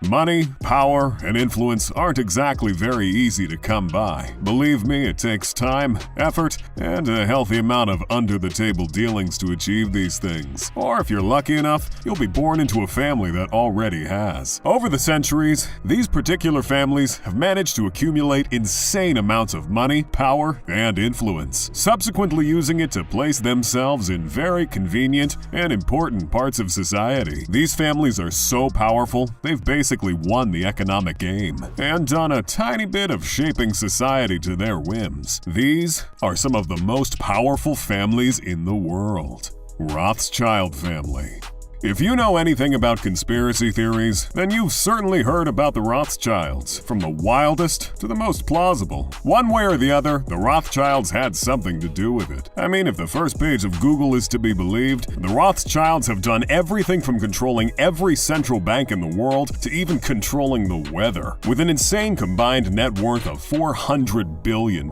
Money, power, and influence aren't exactly very easy to come by. Believe me, it takes time, effort, and a healthy amount of under-the-table dealings to achieve these things. Or if you're lucky enough, you'll be born into a family that already has. Over the centuries, these particular families have managed to accumulate insane amounts of money, power, and influence, subsequently using it to place themselves in very convenient and important parts of society. These families are so powerful, they've basically won the economic game and done a tiny bit of shaping society to their whims. These are some of the most powerful families in the world. Rothschild family. If you know anything about conspiracy theories, then you've certainly heard about the Rothschilds, from the wildest to the most plausible. One way or the other, the Rothschilds had something to do with it. I mean, if the first page of Google is to be believed, the Rothschilds have done everything from controlling every central bank in the world to even controlling the weather, with an insane combined net worth of $400 billion.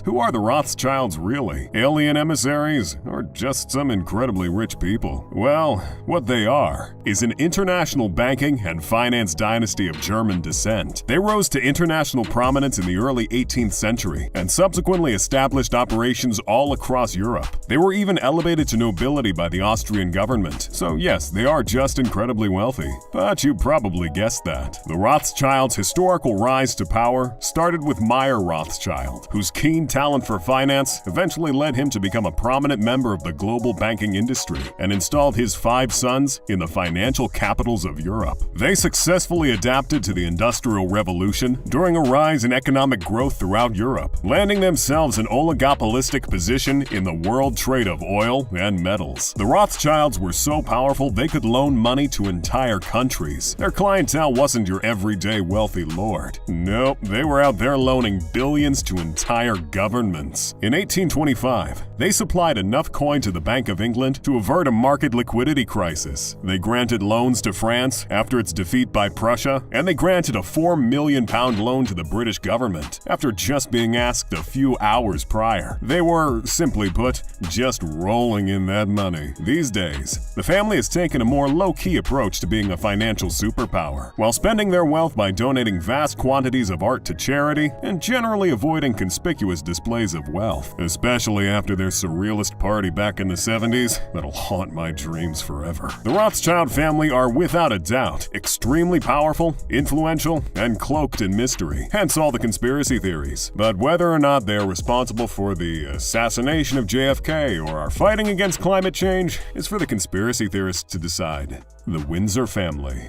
Who are the Rothschilds really? Alien emissaries, or just some incredibly rich people? Well, what they are is an international banking and finance dynasty of German descent. They rose to international prominence in the early 18th century and subsequently established operations all across Europe. They were even elevated to nobility by the Austrian government. So yes, they are just incredibly wealthy. But you probably guessed that. The Rothschilds' historical rise to power started with Meyer Rothschild, whose keen talent for finance eventually led him to become a prominent member of the global banking industry and installed his 5 sons in the financial capitals of Europe. They successfully adapted to the Industrial Revolution during a rise in economic growth throughout Europe, landing themselves an oligopolistic position in the world trade of oil and metals. The Rothschilds were so powerful they could loan money to entire countries. Their clientele wasn't your everyday wealthy lord. Nope, they were out there loaning billions to entire governments. In 1825, they supplied enough coin to the Bank of England to avert a market liquidity crisis. They granted loans to France after its defeat by Prussia, and they granted a £4 million loan to the British government after just being asked a few hours prior. They were, simply put, just rolling in that money. These days, the family has taken a more low-key approach to being a financial superpower, while spending their wealth by donating vast quantities of art to charity and generally avoiding conspicuous displays of wealth, especially after their surrealist party back in the 70s that'll haunt my dreams forever. The Rothschild family are without a doubt extremely powerful, influential, and cloaked in mystery, hence all the conspiracy theories. But whether or not they are responsible for the assassination of JFK or are fighting against climate change is for the conspiracy theorists to decide. The Windsor family.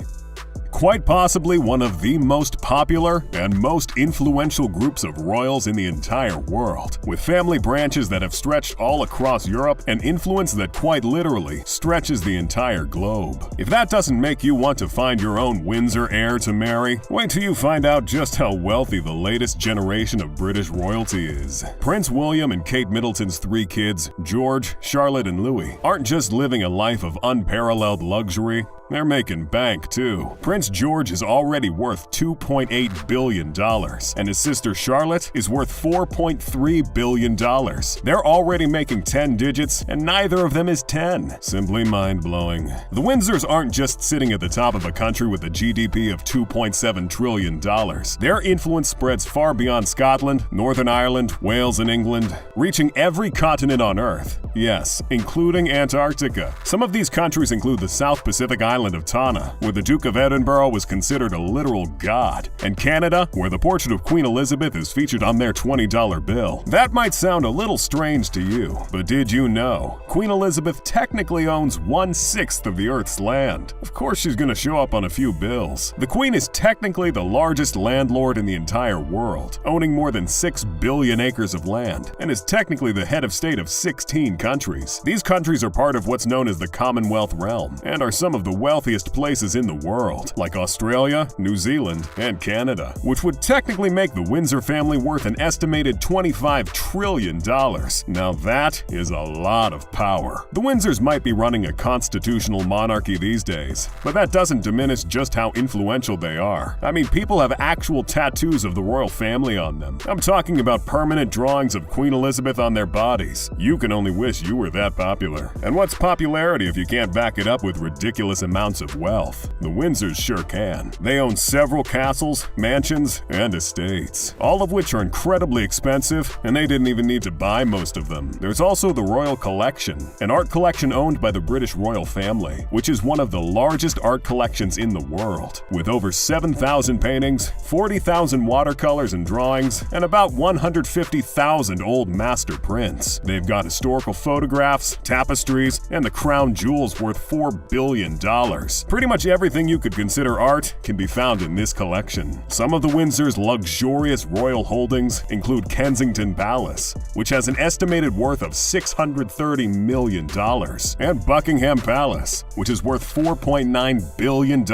Quite possibly one of the most popular and most influential groups of royals in the entire world, with family branches that have stretched all across Europe and influence that quite literally stretches the entire globe. If that doesn't make you want to find your own Windsor heir to marry, wait till you find out just how wealthy the latest generation of British royalty is. Prince William and Kate Middleton's 3 kids, George, Charlotte, and Louis, aren't just living a life of unparalleled luxury, they're making bank, too. Prince George is already worth $2.8 billion, and his sister Charlotte is worth $4.3 billion. They're already making 10 digits, and neither of them is 10. Simply mind-blowing. The Windsors aren't just sitting at the top of a country with a GDP of $2.7 trillion. Their influence spreads far beyond Scotland, Northern Ireland, Wales, and England, reaching every continent on Earth. Yes, including Antarctica. Some of these countries include the South Pacific Island of Tanna, where the Duke of Edinburgh was considered a literal god, and Canada, where the portrait of Queen Elizabeth is featured on their $20 bill. That might sound a little strange to you, but did you know Queen Elizabeth technically owns 1/6 of the Earth's land? Of course she's gonna show up on a few bills. The Queen is technically the largest landlord in the entire world, owning more than 6 billion acres of land, and is technically the head of state of 16 countries. These countries are part of what's known as the Commonwealth realm, and are some of the wealthiest places in the world, like Australia, New Zealand, and Canada, which would technically make the Windsor family worth an estimated $25 trillion. Now that is a lot of power. The Windsors might be running a constitutional monarchy these days, but that doesn't diminish just how influential they are. I mean, people have actual tattoos of the royal family on them. I'm talking about permanent drawings of Queen Elizabeth on their bodies. You can only wish wish you were that popular. And what's popularity if you can't back it up with ridiculous amounts of wealth? The Windsors sure can. They own several castles, mansions, and estates, all of which are incredibly expensive, and they didn't even need to buy most of them. There's also the Royal Collection, an art collection owned by the British royal family, which is one of the largest art collections in the world, with over 7,000 paintings, 40,000 watercolors and drawings, and about 150,000 old master prints. They've got historical photographs, tapestries, and the crown jewels worth $4 billion. Pretty much everything you could consider art can be found in this collection. Some of the Windsors' luxurious royal holdings include Kensington Palace, which has an estimated worth of $630 million, and Buckingham Palace, which is worth $4.9 billion,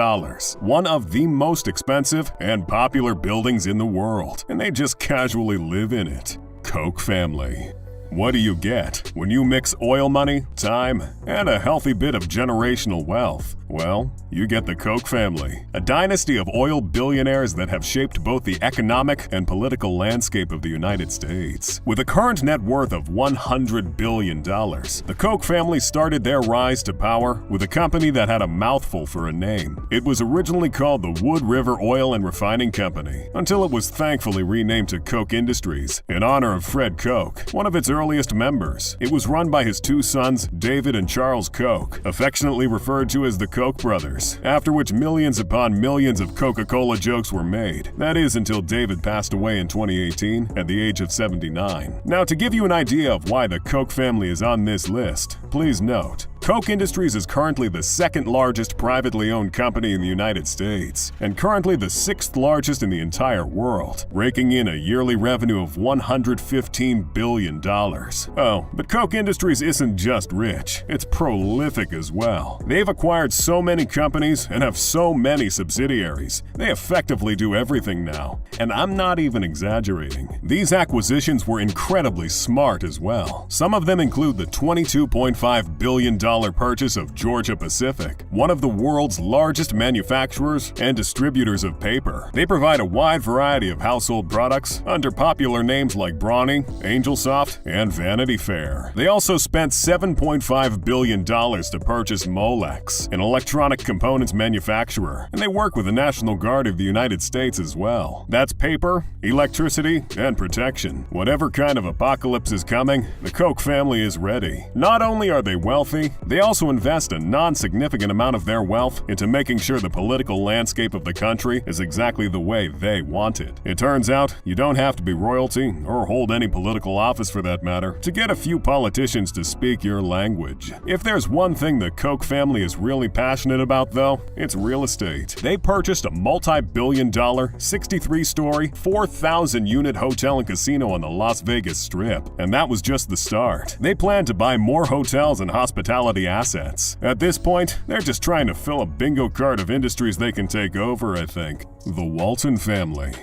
one of the most expensive and popular buildings in the world, and they just casually live in it. Koch family. What do you get when you mix oil money, time, and a healthy bit of generational wealth? Well, you get the Koch family, a dynasty of oil billionaires that have shaped both the economic and political landscape of the United States. With a current net worth of $100 billion, the Koch family started their rise to power with a company that had a mouthful for a name. It was originally called the Wood River Oil and Refining Company, until it was thankfully renamed to Koch Industries in honor of Fred Koch, one of its earliest members. It was run by his two sons, David and Charles Koch, affectionately referred to as the Koch brothers, after which millions upon millions of Coca-Cola jokes were made. That is until David passed away in 2018 at the age of 79. Now, to give you an idea of why the Koch family is on this list, please note, Koch Industries is currently the second largest privately owned company in the United States, and currently the sixth largest in the entire world, raking in a yearly revenue of $115 billion. Oh, but Koch Industries isn't just rich, it's prolific as well. They've acquired so many companies and have so many subsidiaries. They effectively do everything now, and I'm not even exaggerating. These acquisitions were incredibly smart as well. Some of them include the $22.5 billion purchase of Georgia Pacific, one of the world's largest manufacturers and distributors of paper. They provide a wide variety of household products under popular names like Brawny, Angelsoft, and Vanity Fair. They also spent $7.5 billion to purchase Molex, an electronic components manufacturer, and they work with the National Guard of the United States as well. That's paper, electricity, and protection. Whatever kind of apocalypse is coming, the Koch family is ready. Not only are they wealthy, they also invest a non-significant amount of their wealth into making sure the political landscape of the country is exactly the way they want it. It turns out, you don't have to be royalty, or hold any political office for that matter, to get a few politicians to speak your language. If there's one thing the Koch family is really passionate about though, it's real estate. They purchased a multi-billion-dollar, 63-story, 4,000-unit hotel and casino on the Las Vegas Strip, and that was just the start. They plan to buy more hotels and hospitality assets. At this point, they're just trying to fill a bingo card of industries they can take over, I think. The Walton family.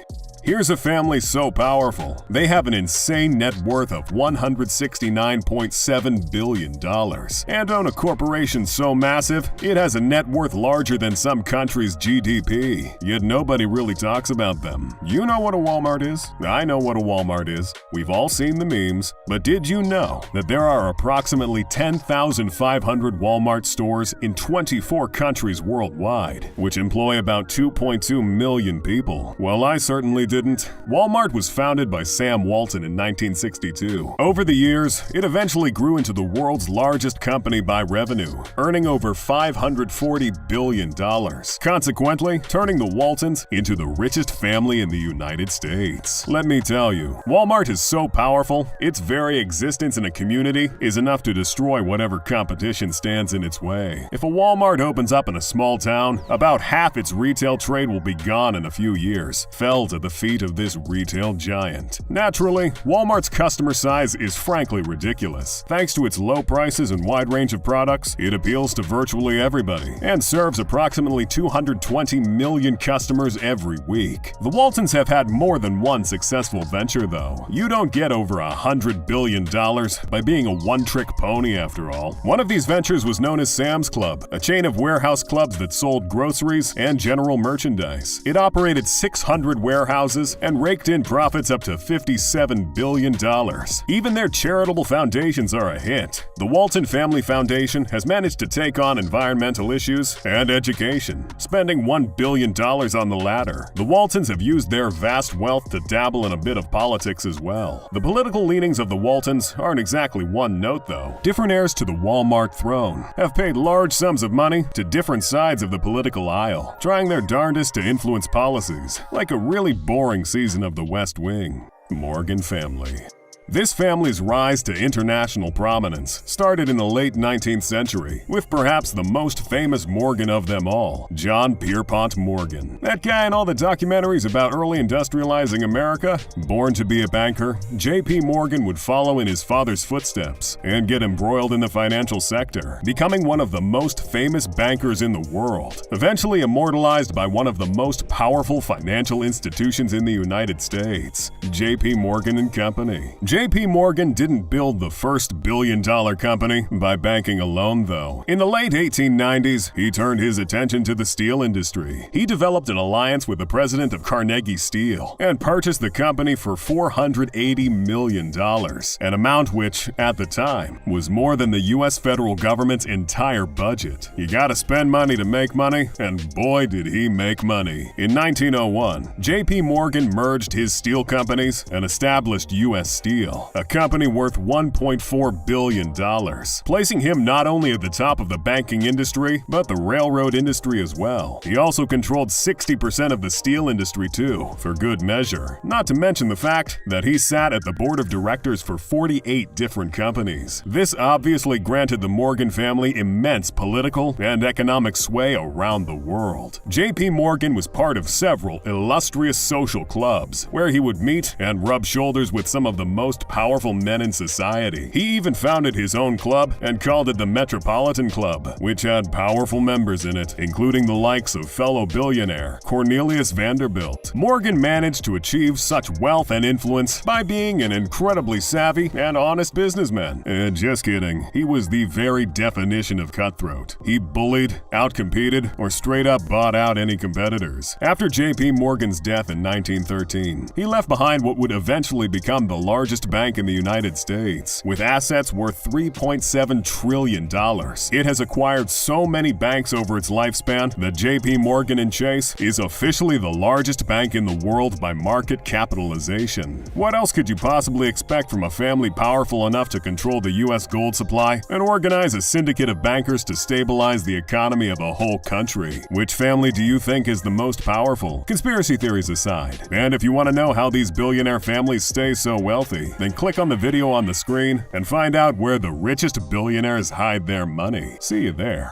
Here's a family so powerful, they have an insane net worth of $169.7 billion and own a corporation so massive, it has a net worth larger than some countries' GDP. Yet nobody really talks about them. You know what a Walmart is? I know what a Walmart is. We've all seen the memes. But did you know that there are approximately 10,500 Walmart stores in 24 countries worldwide, which employ about 2.2 million people? Well, I certainly didn't. Walmart was founded by Sam Walton in 1962. Over the years, it eventually grew into the world's largest company by revenue, earning over $540 billion, consequently turning the Waltons into the richest family in the United States. Let me tell you, Walmart is so powerful, its very existence in a community is enough to destroy whatever competition stands in its way. If a Walmart opens up in a small town, about half its retail trade will be gone in a few years, felled at the feet of this retail giant. Naturally, Walmart's customer size is frankly ridiculous. Thanks to its low prices and wide range of products, it appeals to virtually everybody and serves approximately 220 million customers every week. The Waltons have had more than one successful venture though. You don't get over $100 billion by being a one-trick pony after all. One of these ventures was known as Sam's Club, a chain of warehouse clubs that sold groceries and general merchandise. It operated 600 warehouses houses and raked in profits up to $57 billion. Even their charitable foundations are a hit. The Walton Family Foundation has managed to take on environmental issues and education, spending $1 billion on the latter. The Waltons have used their vast wealth to dabble in a bit of politics as well. The political leanings of the Waltons aren't exactly one note, though. Different heirs to the Walmart throne have paid large sums of money to different sides of the political aisle, trying their darndest to influence policies, like a really boring season of The West Wing. Morgan family. This family's rise to international prominence started in the late 19th century with perhaps the most famous Morgan of them all, John Pierpont Morgan. That guy in all the documentaries about early industrializing America. Born to be a banker, J.P. Morgan would follow in his father's footsteps and get embroiled in the financial sector, becoming one of the most famous bankers in the world, eventually immortalized by one of the most powerful financial institutions in the United States, J.P. Morgan and Company. J.P. Morgan didn't build the first billion-dollar company by banking alone, though. In the late 1890s, he turned his attention to the steel industry. He developed an alliance with the president of Carnegie Steel and purchased the company for $480 million, an amount which, at the time, was more than the U.S. federal government's entire budget. You gotta spend money to make money, and boy did he make money. In 1901, J.P. Morgan merged his steel companies and established U.S. Steel, a company worth $1.4 billion, placing him not only at the top of the banking industry, but the railroad industry as well. He also controlled 60% of the steel industry too, for good measure. Not to mention the fact that he sat at the board of directors for 48 different companies. This obviously granted the Morgan family immense political and economic sway around the world. J.P. Morgan was part of several illustrious social clubs, where he would meet and rub shoulders with some of the most powerful men in society. He even founded his own club and called it the Metropolitan Club, which had powerful members in it, including the likes of fellow billionaire Cornelius Vanderbilt. Morgan managed to achieve such wealth and influence by being an incredibly savvy and honest businessman. And just kidding, he was the very definition of cutthroat. He bullied, outcompeted, or straight up bought out any competitors. After J.P. Morgan's death in 1913, he left behind what would eventually become the largest bank in the United States, with assets worth $3.7 trillion. It has acquired so many banks over its lifespan that J.P. Morgan & Chase is officially the largest bank in the world by market capitalization. What else could you possibly expect from a family powerful enough to control the U.S. gold supply and organize a syndicate of bankers to stabilize the economy of a whole country? Which family do you think is the most powerful? Conspiracy theories aside. And if you want to know how these billionaire families stay so wealthy, then click on the video on the screen and find out where the richest billionaires hide their money. See you there.